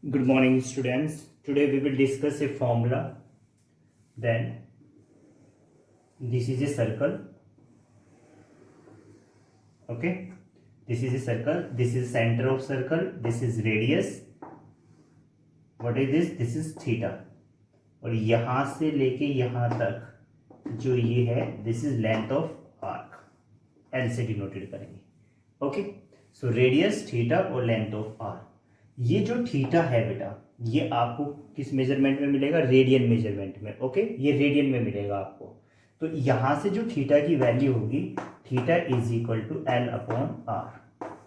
Good morning, students. Today we will discuss a formula. Then this is a circle. Okay, this is a circle. This is center of circle. This is radius. What is this? This is theta. और यहाँ से लेके यहाँ तक जो ये है, this is length of arc. L से डिनोटेड करेंगे. ओके, सो रेडियस, थीटा और लेंथ ऑफ आर्क. ये जो थीटा है बेटा, ये आपको किस मेजरमेंट में मिलेगा? रेडियन मेजरमेंट में. ओके, ये रेडियन में मिलेगा आपको. तो यहां से जो थीटा की वैल्यू होगी, theta is equal to L upon R.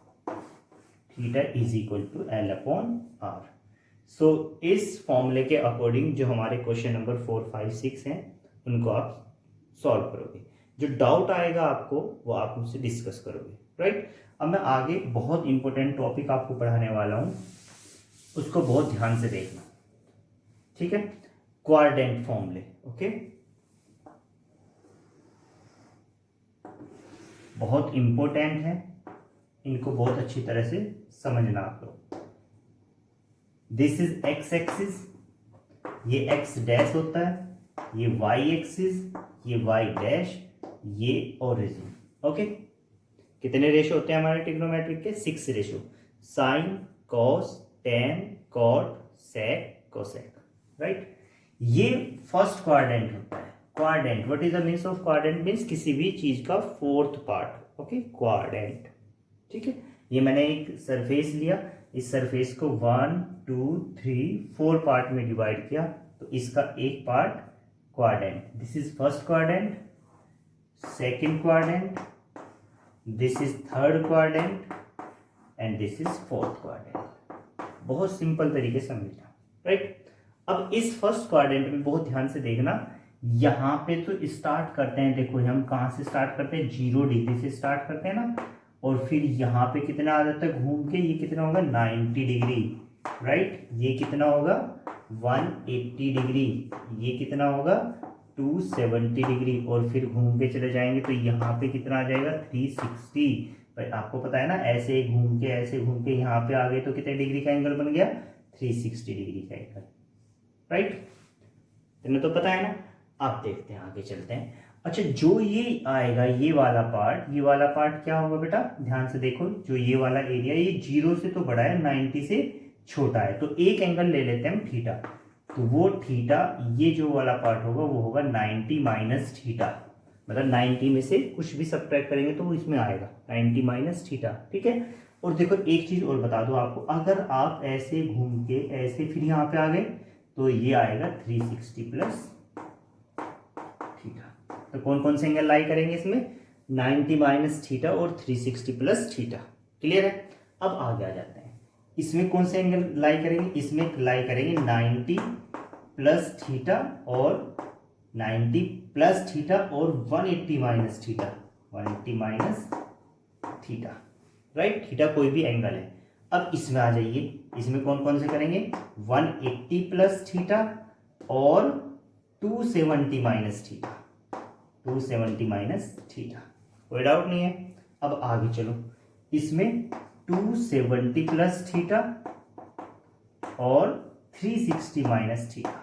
Theta is equal to L upon R. So इस फॉर्मूले के अकॉर्डिंग जो हमारे क्वेश्चन नंबर 4, 5, 6 हैं, उनको आप सॉल्व करोगे. जो डाउट आएगा आपको वो आप मुझसे डिस्कस करोगे. राइट. अब मैं आगे बहुत इंपॉर्टेंट टॉपिक आपको पढ़ाने वाला हूं, उसको बहुत ध्यान से देखना. ठीक है. क्वाड्रेंट फॉर्मूले. ओके, बहुत इंपॉर्टेंट है, इनको बहुत अच्छी तरह से समझना आप लोग. दिस इज एक्स एक्सिस, ये एक्स डैश होता है, ये वाई एक्सिस, ये वाई डैश, ये ओरिजिन. ओके, कितने रेशो होते हैं हमारे ट्रिग्नोमेट्रिक के? 6 ratio. Sine, cos, tan, cot, sec, cosec. Right. ये फर्स्ट क्वाड्रेंट होता है. Quadrant, what is the means of quadrant? Means किसी भी चीज का फोर्थ पार्ट. Okay, quadrant. ठीक है. ये मैंने एक सरफेस लिया, इस सरफेस को 1, 2, 3, 4 पार्ट में डिवाइड किया, तो इसका एक part quadrant. This is first quadrant, second quadrant, this is third quadrant and this is fourth quadrant. बहुत सिंपल तरीके से समझना. राइट. अब इस फर्स्ट क्वाड्रेंट में बहुत ध्यान से देखना. यहां पे तो स्टार्ट करते हैं, देखो हम कहां से स्टार्ट करते हैं? 0 डिग्री से स्टार्ट करते हैं ना, और फिर यहाँ पे कितना आ जाता है घूम के? ये कितना होगा? 90 डिग्री. राइट. ये कितना होगा? 180 डिग्री. ये कितना होगा? 270 डिग्री. और फिर घूम के चले जाएंगे तो यहाँ पे कितना आ जाएगा? 360. भाई आपको पता है ना, ऐसे घूम के ऐसे घूम के यहाँ पे आ गए तो कितने डिग्री का एंगल बन गया? 360 डिग्री का एंगल. राइट. तुम्हें तो पता है ना. आप देखते हैं, आगे चलते हैं. अच्छा, जो ये आएगा, ये वाला पार्ट क्या होगा बेटा? ध्यान से देखो. जो ये वाला एरिया, ये 0 से तो बड़ा है, 90 से छोटा है, तो एक एंगल ले लेते हैं हम थीटा. तो वो थीटा, ये जो वाला पार्ट होगा वो होगा 90 माइनस थीटा. मतलब 90 में से कुछ भी सब्ट्रैक्ट करेंगे तो वो इसमें आएगा 90 माइनस थीटा. ठीक है. और देखो एक चीज और बता दो आपको, अगर आप ऐसे घूम के ऐसे फिर यहाँ पे आ गए तो ये आएगा 360 प्लस थीटा. तो कौन कौन से एंगल लाई करेंगे इसमें? 90 माइनस थीटा और 360 प्लस थीटा. क्लियर है. अब आगे आ जाते हैं. इसमें कौन से एंगल लाई करेंगे? इसमें लाई करेंगे 90 प्लस थीटा और 90 प्लस थीटा और 180 minus theta. 180 minus theta. Right. Theta कोई भी एंगल है. अब इसमें आ जाइए. इसमें कौन कौन से करेंगे? 180 प्लस थीटा और 270 माइनस थीटा. 270 minus theta. कोई डाउट नहीं है. अब आगे चलो. इसमें 270 प्लस थीटा और 360 माइनस थीटा.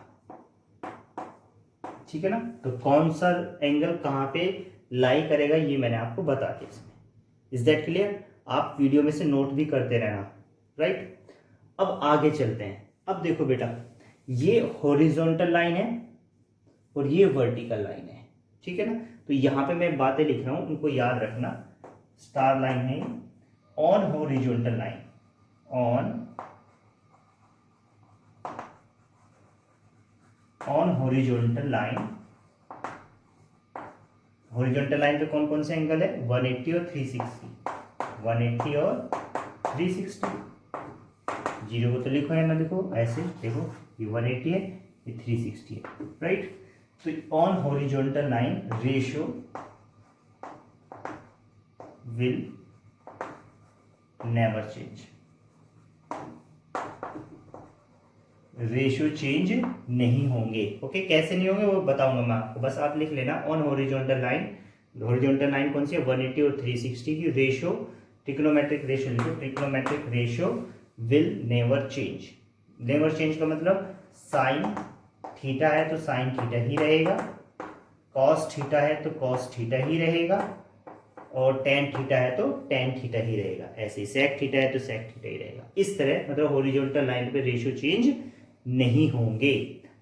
ठीक है ना. तो कौन सा एंगल कहां पे लाई करेगा ये मैंने आपको बता दिया इसमें. Is that clear? आप वीडियो में से नोट भी करते रहना. राइट. अब आगे चलते हैं. अब देखो बेटा, ये हॉरिजॉन्टल लाइन है और ये वर्टिकल लाइन है. ठीक है ना. तो यहां पे मैं बातें लिख रहा हूं, उनको याद रखना. स्टार लाइन है on horizontal line. On horizontal line. Horizontal line पे कौन कौन से एंगल है? 180 और 360. 180 और 360. 0 को तो लिखो या ना लिखो, ऐसे देखो. ये 180 है, ये 360 है. राइट. तो on horizontal line ratio will never change. Ratio change नहीं होंगे. ओके. कैसे नहीं होंगे वो बताऊंगा मैं आपको, बस आप लिख लेना. On horizontal line, horizontal line कौन सी है? 180 और 360 की रेशियो, ट्रिग्नोमेट्रिक रेशियो लिखो. Trigonometric ratio will never change. Never change का मतलब साइन थीटा है तो साइन थीटा ही रहेगा, कॉस थीटा है तो कॉस थीटा ही रहेगा, और टेन थीटा है तो टेन थीटा ही रहेगा। ऐसे ही सेक थीटा है तो सेक थीटा ही रहेगा। इस तरह मतलब हॉरिजॉन्टल लाइन पे रेशियो चेंज नहीं होंगे।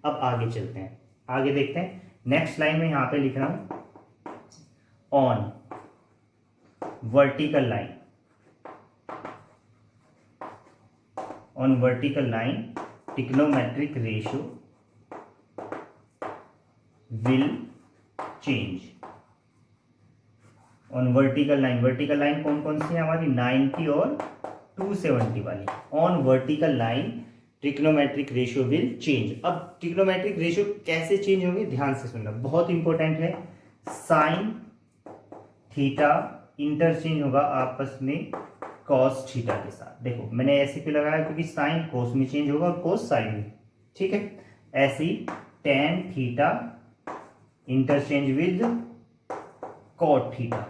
अब आगे चलते हैं, आगे देखते हैं। नेक्स्ट लाइन में यहां पे लिख रहा हूं on vertical line, on vertical line trigonometric ratio will change. On vertical line, vertical line कौन कौन सी है हमारी, 90 और 270 वाली। On vertical line trigonometric ratio will change. अब ट्रिग्नोमेट्रिक रेशियो कैसे चेंज होंगे, ध्यान से सुनना, बहुत इंपॉर्टेंट है। साइन थीटा इंटरचेंज होगा आपस में कॉस थीटा के साथ। देखो मैंने ऐसे क्यों लगाया, क्योंकि साइन कोस में चेंज होगा और कोस साइन में, ठीक है। ऐसे ही tan theta interchange with cot theta,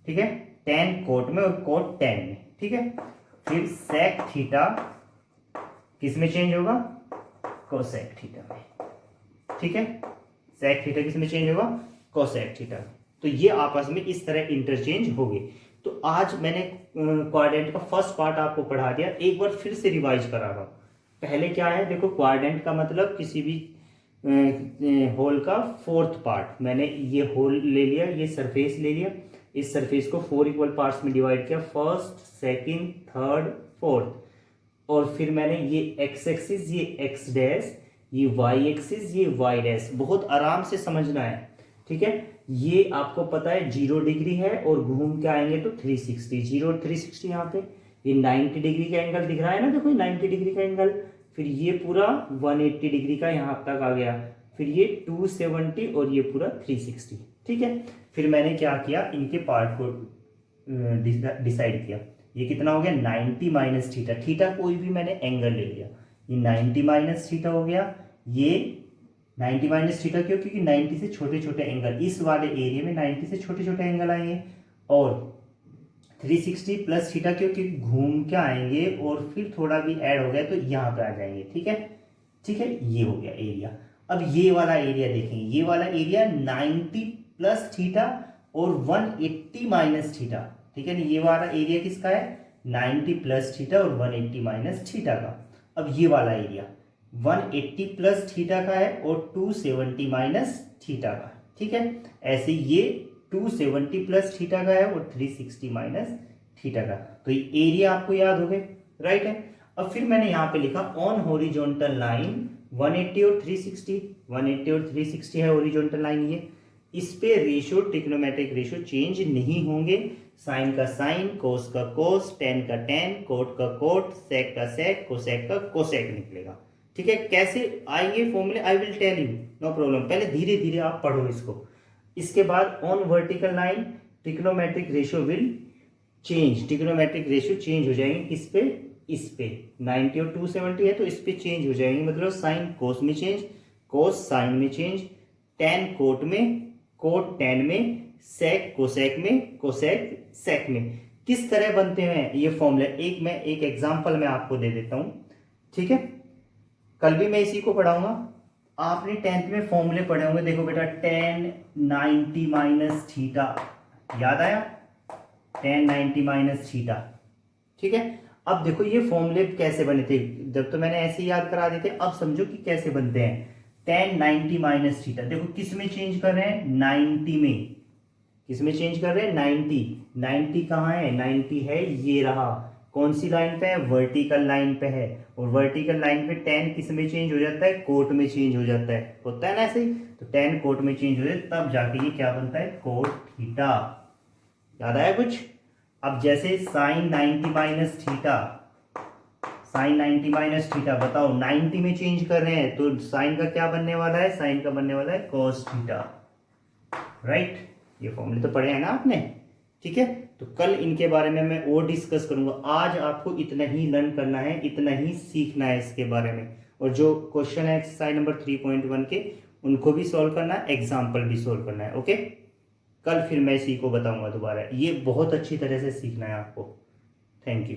ठीक है, टेन कोट में और कोट टेन में, ठीक है। फिर सेक थीटा किस में चेंज होगा, कोसेक थीटा में, ठीक है। सेक थीटा किस में चेंज होगा, कोसेक थीटा में। तो ये आपस में इस तरह इंटरचेंज हो गए। तो आज मैंने क्वाड्रेंट का फर्स्ट पार्ट आपको पढ़ा दिया, एक बार फिर से रिवाइज करा रहा हूं। पहले क्या है, देखो क्वाड्रेंट का मतलब किसी भी होल का फोर्थ पार्ट। मैंने ये होल ले लिया, ये सरफेस ले लिया, इस सरफेस को 4 इक्वल पार्ट्स में डिवाइड किया, फर्स्ट सेकंड थर्ड फोर्थ। और फिर मैंने ये एक्स एक्सिस, ये एक्स डैश, ये वाई एक्सिस, ये वाई डैश। बहुत आराम से समझना है, ठीक है। ये आपको पता है 0 डिग्री है और घूम के आएंगे तो 360, 0 और 360 यहाँ पे। ये 90 डिग्री का एंगल दिख रहा है ना, देखो 90 डिग्री का एंगल। फिर ये पूरा 180 डिग्री का यहाँ तक आ गया, फिर ये 270 और ये पूरा 360, ठीक है। फिर मैंने क्या किया, इनके पार्ट को डिसाइड किया। ये कितना हो गया, 90 माइनस थीटा, थीटा कोई भी मैंने एंगल ले लिया, ये 90 माइनस थीटा हो गया। ये 90 माइनस थीटा क्यों, क्योंकि 90 से छोटे छोटे एंगल, इस वाले एरिया में 90 से छोटे छोटे एंगल आएंगे। और 360 प्लस थीटा क्योंकि घूम के आएंगे और फिर थोड़ा भी ऐड हो गया तो यहाँ पे आ जाएंगे, ठीक है, ठीक है। ये हो गया एरिया। अब ये वाला एरिया देखेंगे, ये वाला एरिया 90 प्लस थीटा और 180 माइनस थीटा, ठीक है ना। ये वाला एरिया किसका है, 90 प्लस थीटा और 180 माइनस थीटा का। अब ये वाला एरिया 180 प्लस थीटा का है और 270 माइनस थीटा का, ठीक है। ऐसे ये 270 प्लस थीटा का है और 360 माइनस थीटा का। तो ये एरिया आपको याद हो गए, राइट है। अब फिर मैंने यहाँ पे लिखा ऑन हॉरिजॉन्टल लाइन 180 और 360, 180 और 360 है हॉरिजॉन्टल लाइन ये। इस पे रेशियो ट्रिग्नोमेट्रिक रेशियो चेंज नहीं होंगे। साइन का साइन, कोस का कोस, टेन का टेन, कोट का कोट, सेक का सेक, कोसेक का कोसेक निकलेगा, ठीक है। कैसे आएंगे फॉर्मूले, I will tell you, no problem. पहले धीरे धीरे आप पढ़ो इसको। इसके बाद on vertical line trigonometric ratio will change, trigonometric ratio change हो जाएंगे किस पे, इस पे 90 और 270 है तो इस पे चेंज हो जाएंगे। मतलब साइन कोस में चेंज, कोस साइन में चेंज, टेन कोट में, कोट टेन में, सेक कोसेक में, कोसेक सेक में। किस तरह बनते हैं ये फॉर्मूले, एक एग्जांपल मैं आपको दे देता हूं, ठीक है। कल भी मैं इसी को पढ़ाऊंगा। आपने 10th में फॉर्मूले पढ़े होंगे, देखो बेटा tan 90 माइनस थीटा, याद आया, tan 90 माइनस थीटा, ठीक है। अब देखो ये फॉर्मूले कैसे बने थे, जब तो मैंने ऐसे ही याद करा देते, अब समझो कि कैसे बनते हैं। tan 90 माइनस थीटा, देखो किस में चेंज कर रहे हैं, 90 में। किस में चेंज कर रहे हैं, 90। 90 कहाँ है, 90 है ये रहा, कौन सी लाइन पे है, वर्टिकल लाइन पे है। और वर्टिकल लाइन पे tan किस में चेंज हो जाता है, कोट में चेंज हो जाता है, होता है ना ऐसे ही। तो tan कोट में चेंज हो जाता है, तब जाके ये क्या बनता है, कोट थीटा। याद आया कुछ। अब जैसे sine 90 minus theta, sine 90 minus theta, बताओ 90 में चेंज कर रहे हैं तो साइन का क्या बनने वाला है, साइन का बनने वाला है कोस थीटा, राइट। ये फॉर्मूले तो पढ़े हैं ना आपने, ठीक है। तो कल इनके बारे में मैं और डिस्कस करूंगा। आज आपको इतना ही लर्न करना है, इतना ही सीखना है इसके बारे में। और जो क्वेश्चन है एक्सरसाइज नंबर 3.1 के, उनको भी सॉल्व करना है, एग्जाम्पल भी सॉल्व करना है, ओके। कल फिर मैं इसी को बताऊंगा दोबारा। ये बहुत अच्छी तरह से सीखना है आपको। Thank you.